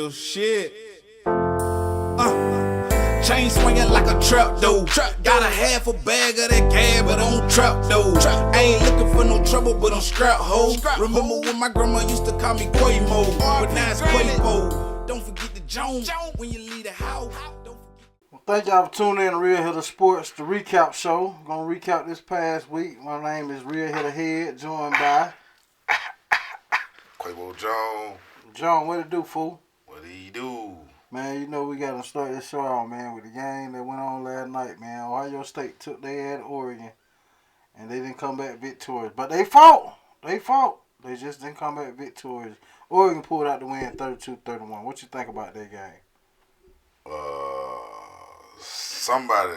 real shit. Chain swinging like a trap dude. Got a half a bag of that gas, but on trap dude. I ain't looking for no trouble, but I'm scrap hoe. Remember when my grandma used to call me Quavo, but now it's Quavo. Don't forget the Jones when you leave the house. Well, thank y'all for tuning in to Real Hitta Sports, the recap show. Gonna recap this past week. My name is Real Hitta Head, joined by Quavo John. John. What it do, fool? What do he do? Man, you know we gotta start this show out, man, with the game that went on last night, man. Ohio State took their ad to Oregon, and they didn't come back victorious. But they fought. They just didn't come back victorious. Oregon pulled out the win 32-31. What you think about that game? Somebody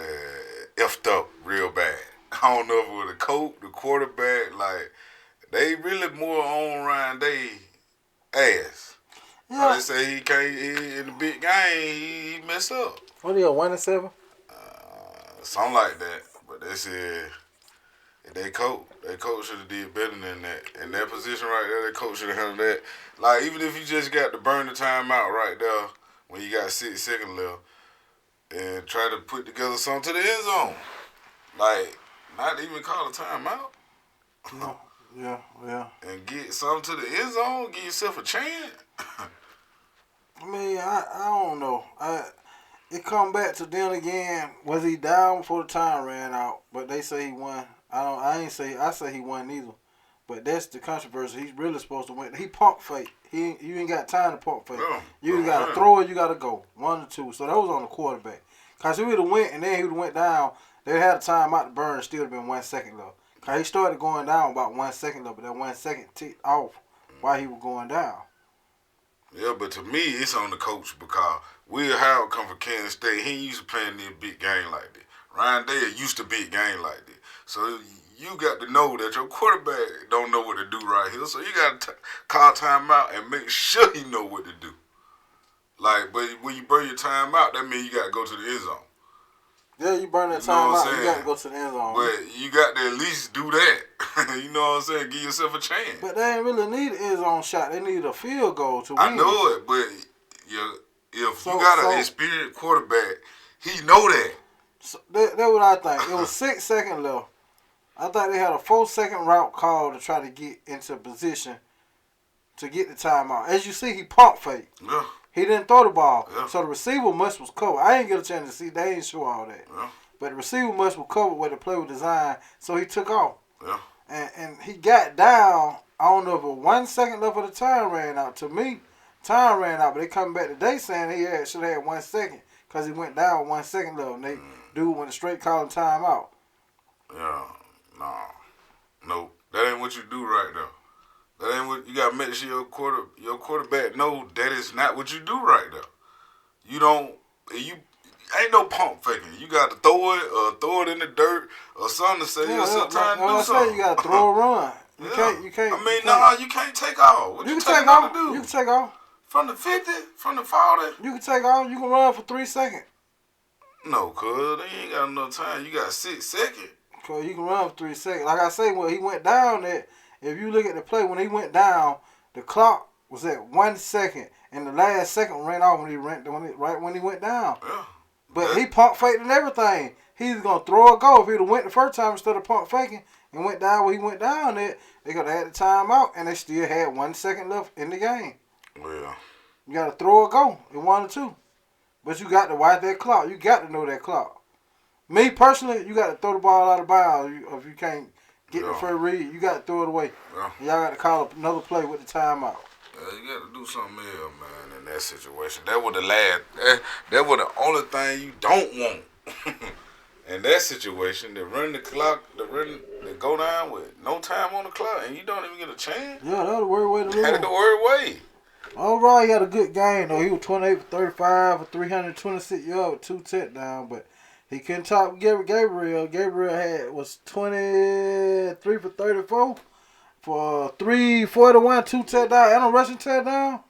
effed up real bad. I don't know if it was the coach, the quarterback, like, they really more on Ryan Day ass. Yeah. They say he can't, in the big game, he messed up. What are you, 1-7? Something like that. But they said, they coach should have did better than that. In that position right there, that coach should have handled that. Like, even if you just got to burn the timeout right there when you got 6 seconds left and try to put together something to the end zone. Like, not even call a timeout. No. Yeah. And get something to the end zone, give yourself a chance. I mean, I don't know. It come back to then again. Was he down before the time ran out? But they say he won. I say he won neither. But that's the controversy. He's really supposed to win. He pump fake. You ain't got time to pump fake. You got to throw it. You got to go 1 or 2. So that was on the quarterback. Cause he would have went and then he would have went down. They had a time out to burn. And still have been 1 second left. Cause he started going down about 1 second left, but that 1 second ticked off while he was going down. Yeah, but to me, it's on the coach because Will Howard come from Kansas State. He ain't used to playing in a big game like that. Ryan Day used to big game like that. So you got to know that your quarterback don't know what to do right here. So you got to call timeout and make sure he know what to do. Like, but when you burn your timeout, that means you got to go to the end zone. Yeah, you burn that time out, you got to go to the end zone. But you got to at least do that. You know what I'm saying? Give yourself a chance. But they ain't really need an end zone shot. They need a field goal to win. I know it, but if you got an experienced quarterback, he know that. So that's what I think. It was 6 seconds left. I thought they had a 4-second route call to try to get into position to get the timeout. As you see, he pump fake. Yeah. He didn't throw the ball. Yeah. So the receiver must was covered. I didn't get a chance to see. They ain't show all that. Yeah. But the receiver must was covered where the play was designed. So he took off. Yeah. And he got down. I don't know if it was 1 second left of the time ran out. To me, time ran out. But they coming back today saying he should have had 1 second because he went down 1 second left. And they dude went straight calling time out. Yeah. No. That ain't what you do right there. That ain't what you got to make sure your quarterback know that is not what you do right there. You ain't no pump faking. You got to throw it or throw it in the dirt or something to say yourself trying to do something. You got to throw a run. You can't. You can't take off. What you take off to do? You can take off. From the 50, from the 40. You can take off. You can run for 3 seconds. No, cuz they ain't got enough time. You got 6 seconds. Cause you can run for 3 seconds. Like I say, when he went down there, if you look at the play, when he went down, the clock was at 1 second, and the last second ran off when he went down. Yeah. But he pump faked and everything. He's gonna throw a go. If he'd have went the first time instead of pump faking and went down where he went down there, they could have had the timeout, and they still had 1 second left in the game. Well, you gotta throw a go in 1 or 2, but you got to watch that clock. You got to know that clock. Me personally, you got to throw the ball out of bounds. If you can't get the first read, you got to throw it away. Yeah. Y'all got to call up another play with the timeout. You got to do something else, man, in that situation. That was the last. That was the only thing you don't want. In that situation, to run the clock, to go down with no time on the clock, and you don't even get a chance. Yeah, that was the worst way to lose. That's the worst way. Overall, he had a good game, though. He was 28 for 35 for 326 yards with 2 touchdowns, but he couldn't top Gabriel. Gabriel was 23 for 34 for 341, 2 touchdowns, and a rushing touchdown.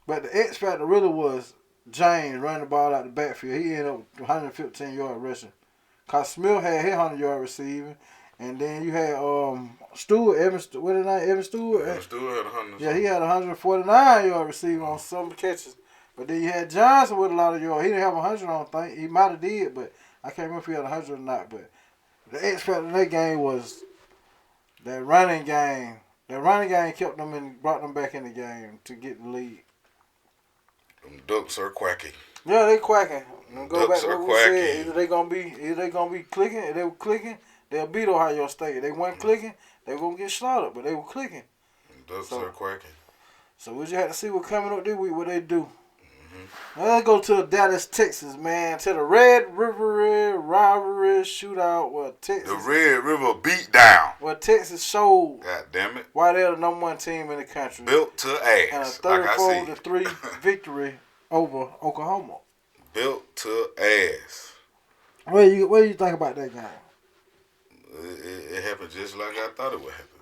But the X factor really was James running the ball out the backfield. He ended up with 115 yard rushing. Cause Smith had his 100 yard receiving, and then you had Stewart, Evan Stewart. Evan Stewart had 100. Yeah, he had 149 yard receiving on some catches. But then you had Johnson with a lot of yards. He didn't have 100, I don't think. He might have did, but I can't remember if he had 100 or not. But the X factor in that game was that running game. That running game kept them and brought them back in the game to get the lead. Them ducks are quacking. Yeah, they quacking. And go Ducks back to are what we said. quacking. Either they gonna be clicking. If they were clicking, they'll beat Ohio State. If they weren't clicking, they were gonna get slaughtered. But they were clicking. Them ducks are quacking. So we just have to see what coming up this week, what they do. Now let's go to Dallas, Texas, man. To the Red River rivalry shootout where Texas. The Red River beat down. Where Texas showed God damn it. why they're the number one team in the country. Built to And a ass. Like I see. 34-3 victory over Oklahoma. Built to ass. What do you think about that game? It happened just like I thought it would happen.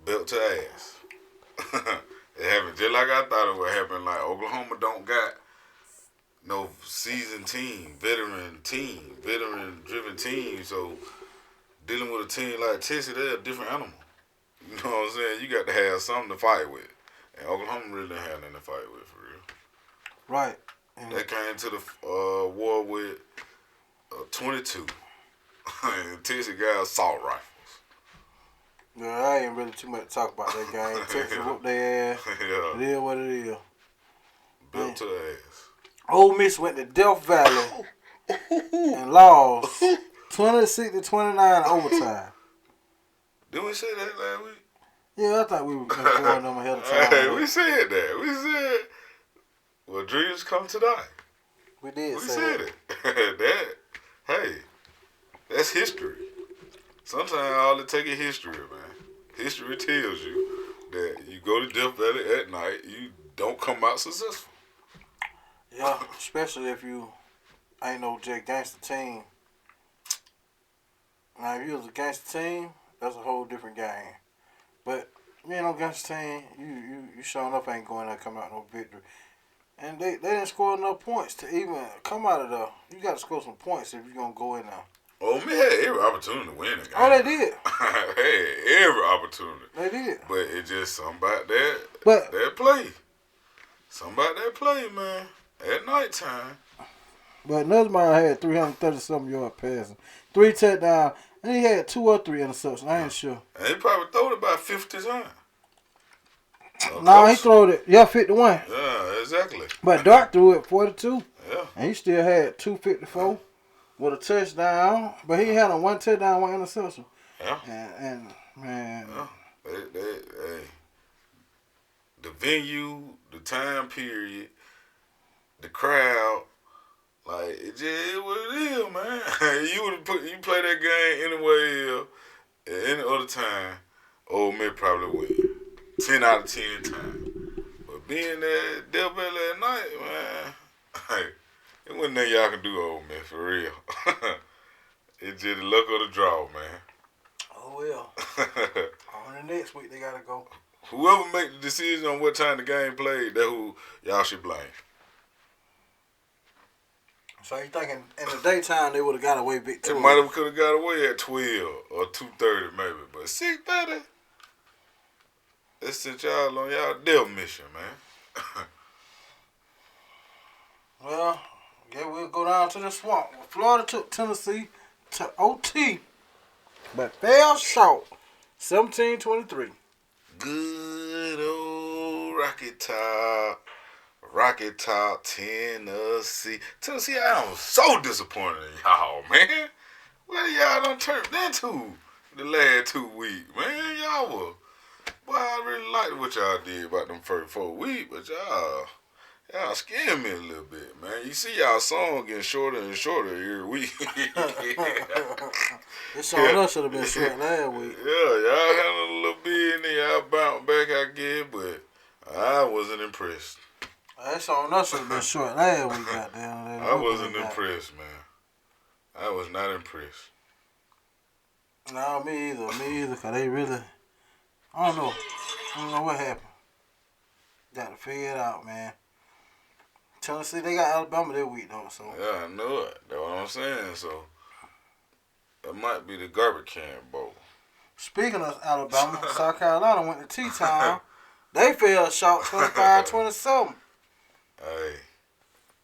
Built to ass. It happened just like I thought it would happen. Like Oklahoma don't got no seasoned team, veteran-driven team. So dealing with a team like Texas, they're a different animal. You know what I'm saying? You got to have something to fight with, and Oklahoma really didn't have nothing to fight with for real. Right. They came to the war with 22, and Texas got assault rifles. Yeah, I ain't really too much to talk about that game. Texas whooped their ass. Yeah. It is what it is. Built to the ass. Ole Miss went to Death Valley and lost 26-29 overtime. Didn't we say that last week? Yeah, I thought we were informing them ahead of time. Hey, we said that. We said, well, dreams come to die. We did We say said it. Hey, that's history. Sometimes all it takes is history, man. History tells you that you go to Death Valley at night, you don't come out successful. Yeah, especially if you ain't no J gangster team. Now, if you was a gangster team, that's a whole different game. But you ain't no gangster team, you showing up ain't going to come out no victory. And they didn't score enough points to even come out of there. You got to score some points if you're going to go in there. Oh, man, had every opportunity to win the game. Oh, they did. Hey, every opportunity. They did. But it's just something about that play. Something about that play, man. At nighttime. But Nussmeier had 330-something yard passing. 3 touchdowns. And he had 2 or 3 interceptions. I ain't sure. And he probably threw it about 50 times. No, he threw it. Yeah, 51. Yeah, exactly. But Dart threw it 42. Yeah. And he still had 254 with a touchdown. But he had a 1 touchdown, 1 interception. Yeah. And man. Yeah. Hey, the venue, the time period, the crowd, like it just what it is, man. You play that game anywhere else, at any other time, Ole Miss probably win. 10 out of 10 times. But being there at Del Valley at night, man, hey, it wasn't nothing y'all can do, Ole Miss, for real. It's just the luck of the draw, man. Oh well. On the next week they gotta go. Whoever make the decision on what time the game played, that's who y'all should blame. So you thinking in the daytime they would have got away big They too? might have could have got away at 12 or 2:30 maybe, but 6:30. They sent y'all on y'all death mission, man. Well, yeah, we'll go down to the swamp. Florida took Tennessee to OT, but fell short. 17-23. Good old Rocky Top, Tennessee. Tennessee, I am so disappointed in y'all, man. What y'all done turned into the last 2 weeks, man? Y'all were, boy, I really liked what y'all did about them first 4 weeks, but y'all scared me a little bit, man. You see y'all song getting shorter and shorter every week. This song us should have been short last week. Yeah, y'all handled a little bit and then y'all bounced back, I guess, but I wasn't impressed. That song us should have been short last week, goddamn. I wasn't impressed, man. I was not impressed. No, me either, because they really, I don't know what happened. Got to figure it out, man. Tennessee, they got Alabama this week, though, so. Yeah, I know it. That's what I'm saying, so that might be the garbage can bowl. Speaking of Alabama, South Carolina went to T-Town. They fell short 25-27. Hey,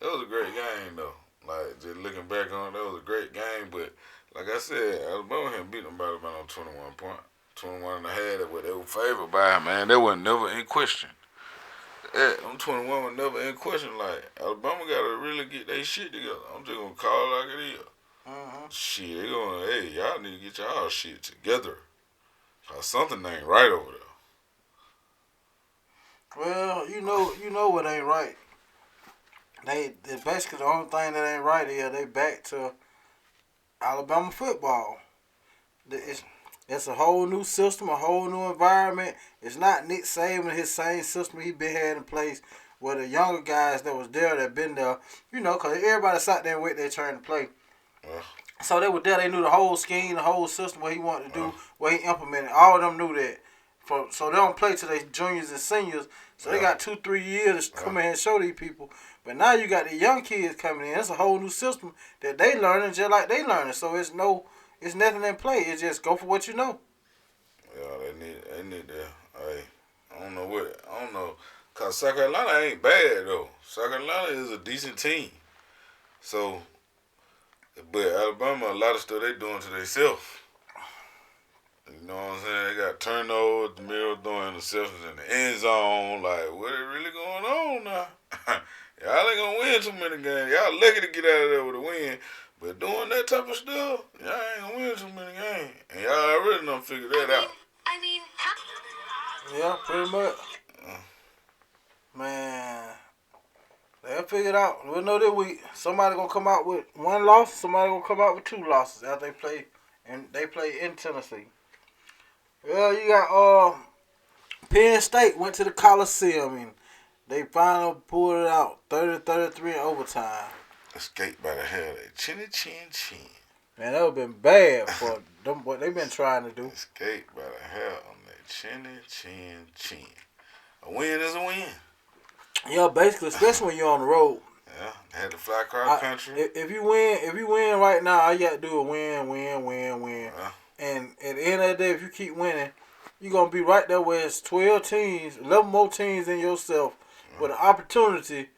that was a great game though. Like just looking back on it, that was a great game. But like I said, Alabama had beat them by about on 21 points. 21 and a half, that what they were favored by, man. That was never in question. I'm 21 was never in question. Like, Alabama got to really get their shit together. I'm just going to call it like it is. Shit, they going, hey, y'all need to get y'all shit together. Cause something ain't right over there. Well, you know what ain't right. They basically the only thing that ain't right is they back to Alabama football. It's a whole new system, a whole new environment. It's not Nick Saban, his same system he been had in place where the younger guys that was there that been there, because everybody sat there and wait their turn to play. So they were there. They knew the whole scheme, the whole system, what he wanted to do, what he implemented. All of them knew that. So they don't play till they juniors and seniors. So they got 2-3 years to come in and show these people. But now you got the young kids coming in. It's a whole new system that they learning just like they learning. So it's nothing in play. It's just go for what you know. Yeah, they need to. Hey, I don't know. Cause South Carolina ain't bad though. South Carolina is a decent team. So, but Alabama, a lot of stuff they doing to themselves. You know what I'm saying? They got turnovers, the middle throwing interceptions in the end zone. Like, what is really going on now? Y'all ain't gonna win too many games. Y'all lucky to get out of there with a win. But doing that type of stuff, y'all ain't gonna win too many games. And y'all already done figured that out. Yeah, pretty much. Man, they'll figure it out. We'll know this week. Somebody gonna come out with one loss. Somebody gonna come out with 2 losses after they play in Tennessee. Well, you got Penn State went to the Coliseum and they finally pulled it out 30-33 in overtime. Escaped by the hair. Chinny chin chin. Man, that would have been bad for them. What they've been trying to do. Escaped by the hair on that chinny chin chin. A win is a win. Yeah, basically, especially when you're on the road. Yeah, they had to fly across country. If you win right now, all you got to do is win. Yeah. And at the end of the day, if you keep winning, you're going to be right there where it's 12 teams, 11 more teams than yourself with an opportunity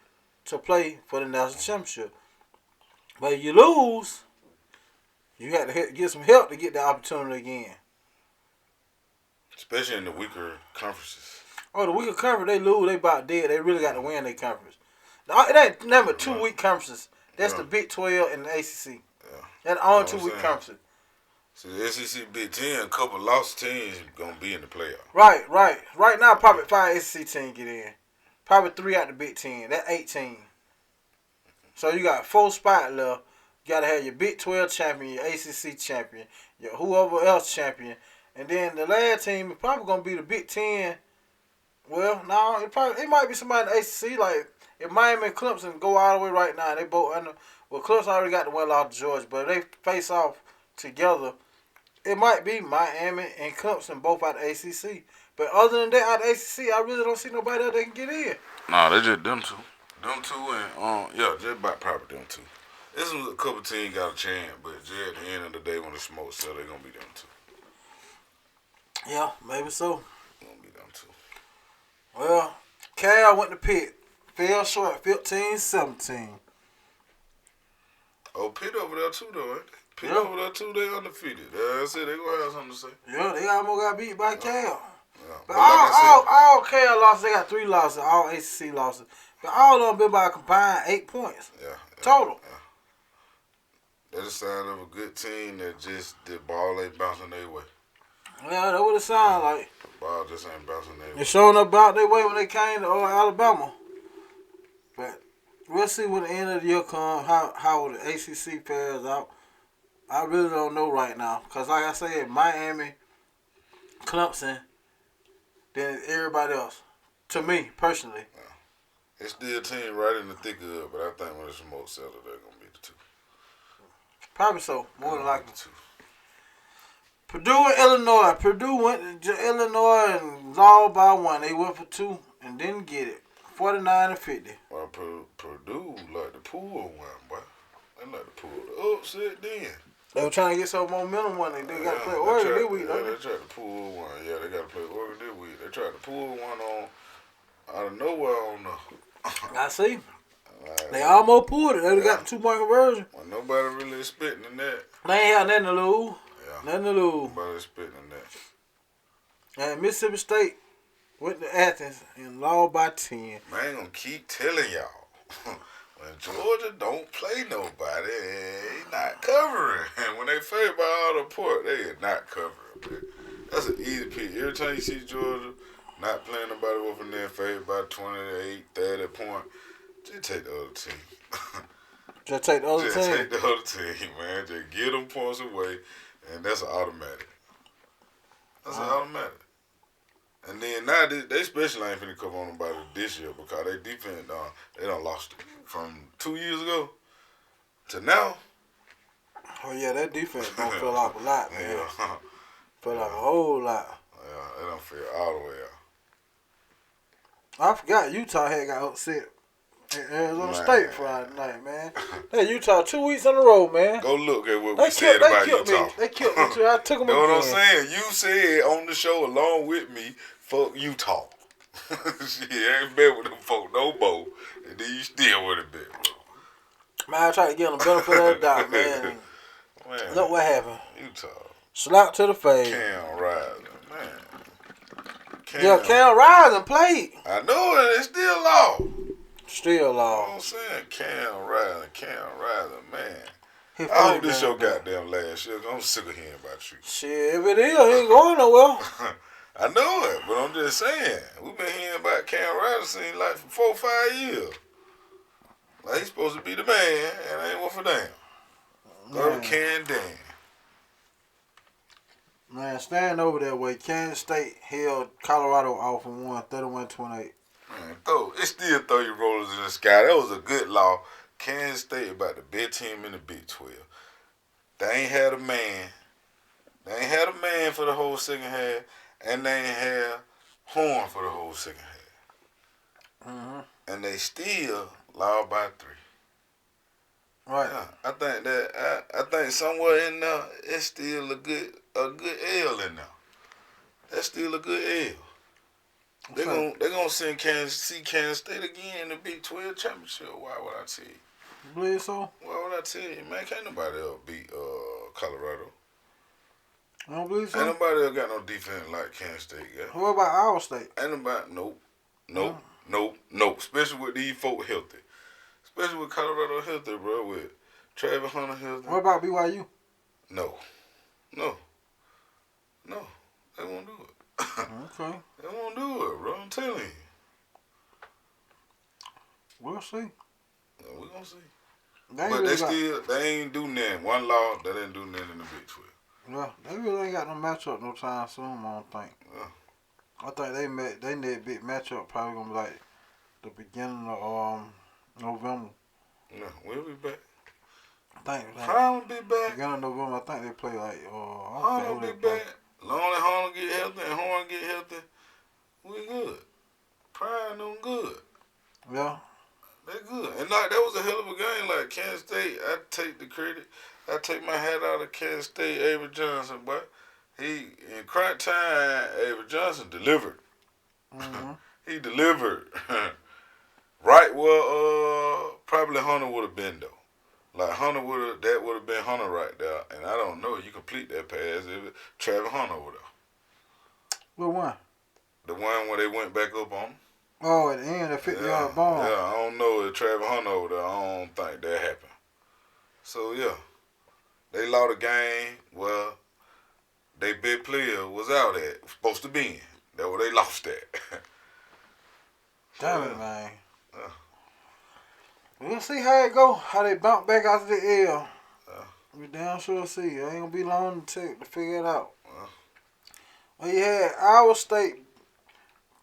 to play for the national championship. But if you lose, you got to get some help to get the opportunity again. Especially in the weaker conferences. Oh, the weaker conference, they lose, they about dead. They really got to win their conference. It ain't never 2 weak conferences. That's the Big 12 and the ACC. Yeah. That's the only 2 weak conferences. So the SEC Big 10, a couple lost teams going to be in the playoff. Right. Right now, probably 5 SEC teams get in. Probably 3 out the Big 10. That's 18. So you got 4 spots left. You got to have your Big 12 champion, your ACC champion, your whoever else champion. And then the last team is probably going to be the Big 10. Well, no, it might be somebody in the ACC. Like, if Miami and Clemson go all the way right now, they both under. Well, Clemson already got the win off to Georgia, but if they face off together, it might be Miami and Clemson both out of the ACC. But other than that, out of the ACC, I really don't see nobody else that can get in. Nah, they just them two. Them two and, just about probably them two. This was a couple teams got a chance, but just at the end of the day when the smoke sell, they're going to be them two. Yeah, maybe so. Going to be them two. Well, Cal went to Pitt. Fell short, 15-17. Oh, Pitt over there too, though, ain't they? Pitt over there too, they undefeated. I said they going to have something to say. Yeah, they almost got beat by Cal. Yeah. But all Cal losses, they got 3 losses, all ACC losses. But all of them been by a combined 8 points. Yeah. Total. Yeah. That's a sign of a good team that just the ball ain't bouncing their way. Yeah, that's what it sounds like. The ball just ain't bouncing their way. They're showing up about their way when they came to Alabama. But we'll see when the end of the year comes, how the ACC fares out. I really don't know right now. Because like I said, Miami, Clemson, then everybody else. To me, personally. Yeah. It's still a team right in the thick of it, but I think when the smoke settles, they're going to be the two. Probably so. More than likely. Two. Purdue and Illinois. Purdue went to Illinois and lost by 1. They went for 2 and didn't get it. 49-50. Well, Purdue like to pull one, boy. They like to pull the upset then. They were trying to get some momentum when they got to play Oregon this week. Yeah, they tried to pull one. Yeah, they got to play Oregon this week. They tried to pull one on out of nowhere on I see. Like, They almost pulled it. They got the 2-point conversion. well, nobody really expecting that. They ain't had nothing to lose. Yeah. Nothing to lose. Nobody expecting that. And Mississippi State went to Athens and lost by 10. Man, I ain't gonna keep telling y'all. When Georgia don't play nobody, they not covering. And when they favored by all the port, they are not covering. Man. That's an easy pick. Every time you see Georgia not playing nobody over there, favored by 28, 30 points, just take the other team. Just take the other Just team. take the other team, man. Just get them points away, and that's an automatic. That's an automatic. And then now they especially ain't finna cover on nobody this year because they defense they done lost it from 2 years ago to now. Oh yeah, that defense don't feel off a lot, man. Yeah, Feel off a whole lot. yeah, they don't feel all the way out. I forgot Utah had got upset at Arizona Man. State Friday night, man. That Utah 2 weeks in a row, man. Go look at what They we said about killed Utah. me. They killed me too. I took them Know again. what I'm saying? You said on the show along with me, fuck Utah. Shit, I ain't bet with them folk no more. And then you still with it, bet, bro. Man, I tried to give them the benefit of the doubt, man. Man, Look what happened. Utah. Slap to the face. Cam Rising, man. Yeah, Cam Rising played. I know it. It's still law. Still You know what lost. I'm saying? Cam Rising, man. He I hope played this down your there. goddamn last year. I'm sick of hearing about you. Shit, if it is, he ain't going nowhere. I know it, but I'm just saying. We've been hearing about Cam Rising seem like for 4 or 5 years. Like he's supposed to be the man, and I ain't one for damn. Go Man. Can Dan. Man, stand over that way. Kansas State held Colorado off and won 31-28. Man, it still throw your rollers in the sky. That was a good law. Kansas State about the best team in the Big 12. They ain't had a man. They ain't had a man for the whole second half, and they ain't had Horn for the whole second half. Mm-hmm. And they still lost by 3. Right. Yeah, I think that I think somewhere in there it's still a good L in there. That's still a good L. They gonna send Kansas State again in the Big 12 championship. Why would I tell you? You believe so? Why would I tell you, man? Can't nobody else beat Colorado. I don't believe so. Ain't nobody else got no defense like Kansas State got. What about Iowa State? Ain't nobody. Nope. Especially with these folk healthy. Especially with Colorado healthy, bro. With Travis Hunter healthy. What about BYU? No. They won't do it. Okay. They won't do it, bro. I'm telling you. We'll see. Yeah, we gonna see. They ain't But really they ain't do nothing. One law, they didn't do nothing in the Big 12. Yeah, they really ain't got no matchup no time soon, I don't think. Yeah. I think they need big matchup probably gonna be like the beginning of November. Yeah, we'll be back. I think like, Harlem be back. beginning of November. I think they play like I Harlem don't be know who they play. back. Long as Harlem get healthy and Horn get healthy, we good. Prime them good. Yeah. They good. And like that was a hell of a game. Like Kansas State, I take the credit. I take my hat out of Kansas State, Avery Johnson, but he in crunch time, Avery Johnson delivered. Mm-hmm. He delivered. Right where probably Hunter would have been though. Like that would have been Hunter right there. And I don't know, you complete that pass if Travis Hunter over there. What one? The one where they went back up on him. Oh, at the end, that 50-yard bomb. Yeah, I don't know if Travis Hunter over there. I don't think that happened. So yeah, they lost a game where their big player was out at, supposed to be in. That's where they lost at. Damn it, man. Yeah. We'll see how it go. How they bounce back out of the L. Yeah. We damn sure see. It ain't gonna be long to figure it out. Yeah. Well, you had Iowa State.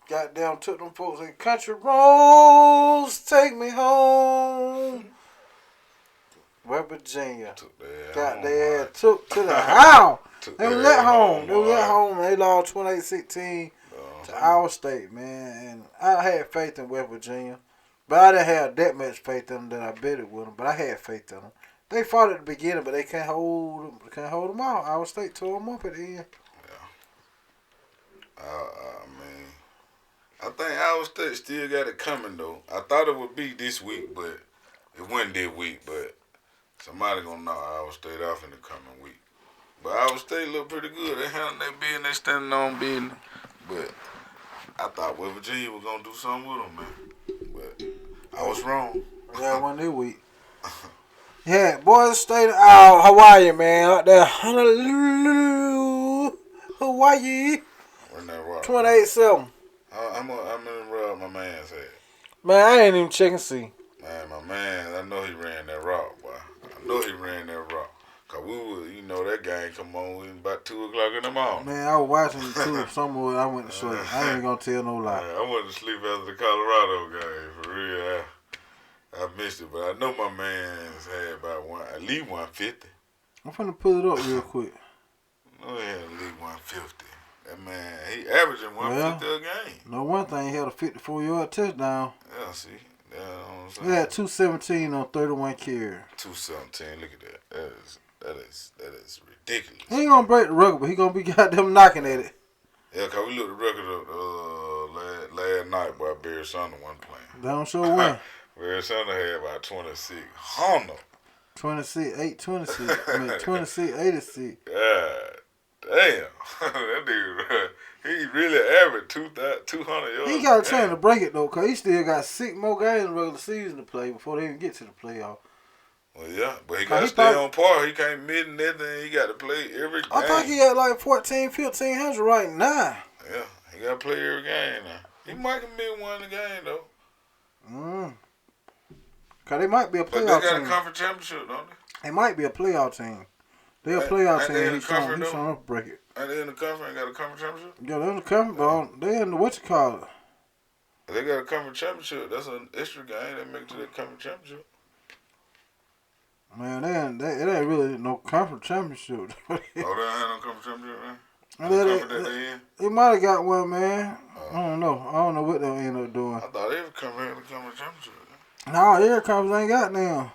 Goddamn took them folks in country roads, take me home. West Virginia Took their got home, their right. ass took to the house. Took They was their at home. They was right. at home. They lost 28-16 to Iowa State, man. And I had faith in West Virginia. But I didn't have that much faith in them that I bet it with them. But I had faith in them. They fought at the beginning, but they can't hold them. Can't hold them out. Iowa State tore them up at the end. I mean, I think Iowa State still got it coming though. I thought it would be this week, but it wasn't this week. But somebody gonna knock Iowa State off in the coming week. But Iowa State look pretty good. They handling their business, they standing on business. But I thought West Virginia was gonna do something with them, man. But I was wrong. Yeah, one this week. Yeah, boys, State out Hawaii, man, out there, Honolulu, Hawaii, 28-7. I'm in rock my man's head. Man, I ain't even checking see. Man, my man, I know he ran that rock, boy. I know he ran that rock. Cause we were, you know, that game come on about 2 o'clock in the morning. Man, I was watching it too. Somewhere I went to sleep. I ain't gonna tell no lie. Man, I went to sleep after the Colorado game, for real. I missed it, but I know my man's had about at least 150. I'm finna pull it up real quick. No, he had at least 150. That man, he averaging 150 a game. No one thing, he had a 54-yard touchdown. Yeah, see. That's what I'm saying. He had 217 on 31 carries. 217, look at that. That is ridiculous. He ain't gonna break the record, but he gonna be goddamn knocking at it. Yeah, cause we looked the record up last night, boy. Barry Sanders wasn't playing. They don't show when. Barry Sanders had about 26. Honda. 26, 826. I mean 26, 86. God damn. That dude, he really averaged 200 yards. He got a chance to break it though, cause he still got 6 more games in the regular season to play before they even get to the playoff. Well, yeah, but he got to stay on par. He can't miss nothing. He got to play every game. I think he had like 1,500 right now. Yeah, he got to play every game now. He might have missed one in the game though. Cause they might be a playoff team. But they got a conference championship, don't they? They might be a playoff team. They're a playoff team. He's trying to break it. Ain't they in the conference? Got a conference championship? Yeah, they're in the conference, but they in the whatchamacallit. They got a conference championship. That's an extra game. They make it to the conference championship. Man, it ain't really no conference championship. Oh, they ain't no conference championship, man? They might have got one, man. I don't know what they'll end up doing. I thought they would come here and come to championship. No, every conference ain't got now.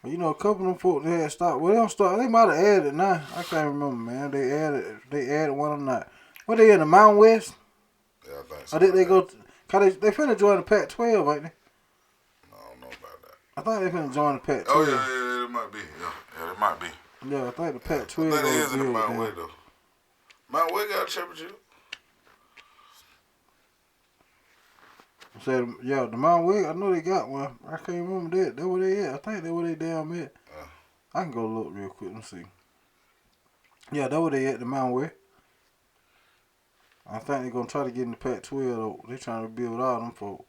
You know, a couple of them folks they had stopped. Well, they don't start. They might have added now. I can't remember, man. They added one of them not. What they in the Mountain West? Yeah, I think so. Or did they go? Cause they finna join the Pac-12, ain't they? No, I don't know about that. I think they finna join the Pac-12. Oh yeah, it might be. Yeah, it might be. Yeah, I think the Pac-12. That is in the Mountain West though. Mountain West got a championship. Said, yeah, the Mountain West, I know they got one. I can't remember that. That's where they at. I think that's where they damn at. I can go look real quick and see. Yeah, that's where they at, the Mountain West. I think they're going to try to get in the Pac-12, though. They trying to build all them folks.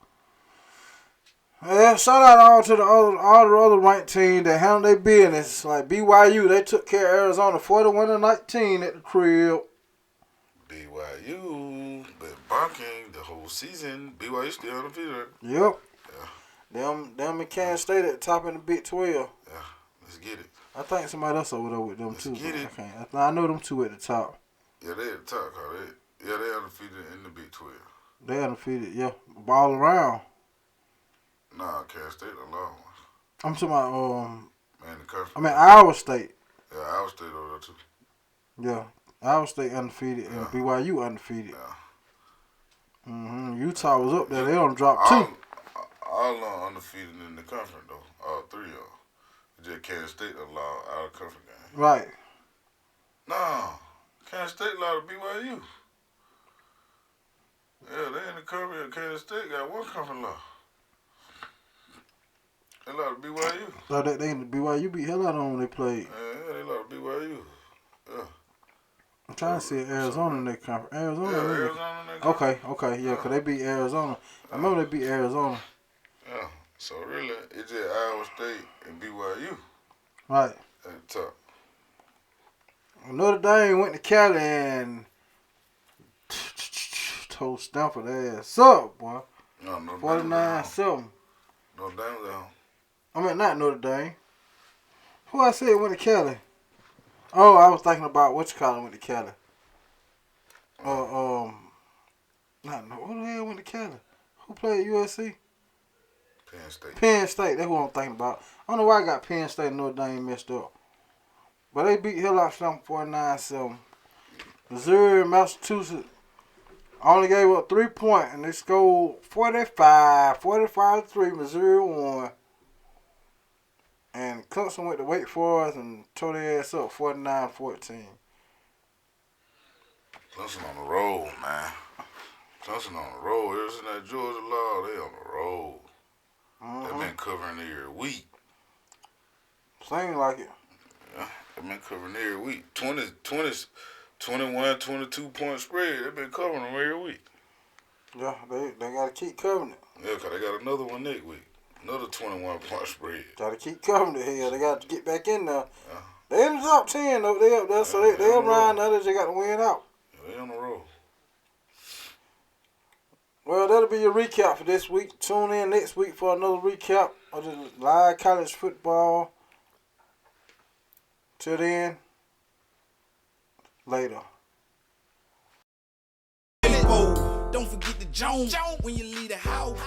Yeah, shout out all to all the other ranked teams that handle their business. Like BYU, they took care of Arizona 41-19 at the crib. BYU been bunking the whole season. BYU still undefeated. Yep. Yeah. Them and Kansas State at the top in the Big 12. Yeah, let's get it. I think somebody else over there with them too. Get it. I know them two at the top. Yeah, they at the top. They undefeated in the Big 12. They undefeated, yeah. All around. Nah, Kansas State the long ones. I'm talking about Man, the conference. I mean Iowa State. Yeah, Iowa State over there too. Yeah. Iowa State undefeated and BYU undefeated. Yeah. Utah was up there. They don't drop two. All undefeated in the conference though. All three of them. Just Kansas State allowed out of conference game. Right. No, Kansas State allowed to BYU. Yeah, they in the conference. Kansas State got one conference law. They allowed to BYU. So they in the BYU beat hell out of them when they played. Yeah, they allowed to BYU. Yeah. I'm trying to see Arizona in that conference. Arizona. Yeah, Arizona in that conference. Okay, yeah, because they beat Arizona. I remember they beat Arizona. Yeah, so really, it's just Iowa State and BYU. Right. At the top. Notre Dame went to Cali and told Stanford ass up, boy. No, 49-7. No, Dame was at home. I mean, not Notre Dame. Who I said went to Cali? Oh, I was thinking about went to Cali. Who the hell went to Cali? Who played USC? Penn State. Penn State. That's who I'm thinking about. I don't know why I got Penn State and Notre Dame messed up. But they beat hell out of Stanford 49-7. Missouri, Massachusetts. Only gave up 3 points, and they scored 45-3. Missouri won. And Clemson went to Wake Forest and tore their ass up 49-14. Clemson on the road, man. Clemson on the road. Ever since that Georgia law, they on the road. They've been covering every week. Seems like it. Yeah, they've been covering every week. 21, 22 point spread. They've been covering them every week. Yeah, they got to keep covering it. Yeah, because they got another one next week. Another 21 point spread. Got to keep covering it here. They got to get back in there. They in the top 10, though. They up there, so they around the others. They got to win out. Yeah, they on the road. Well, that'll be your recap for this week. Tune in next week for another recap of the live college football. Till then, later. Don't forget the Jones when you leave the house.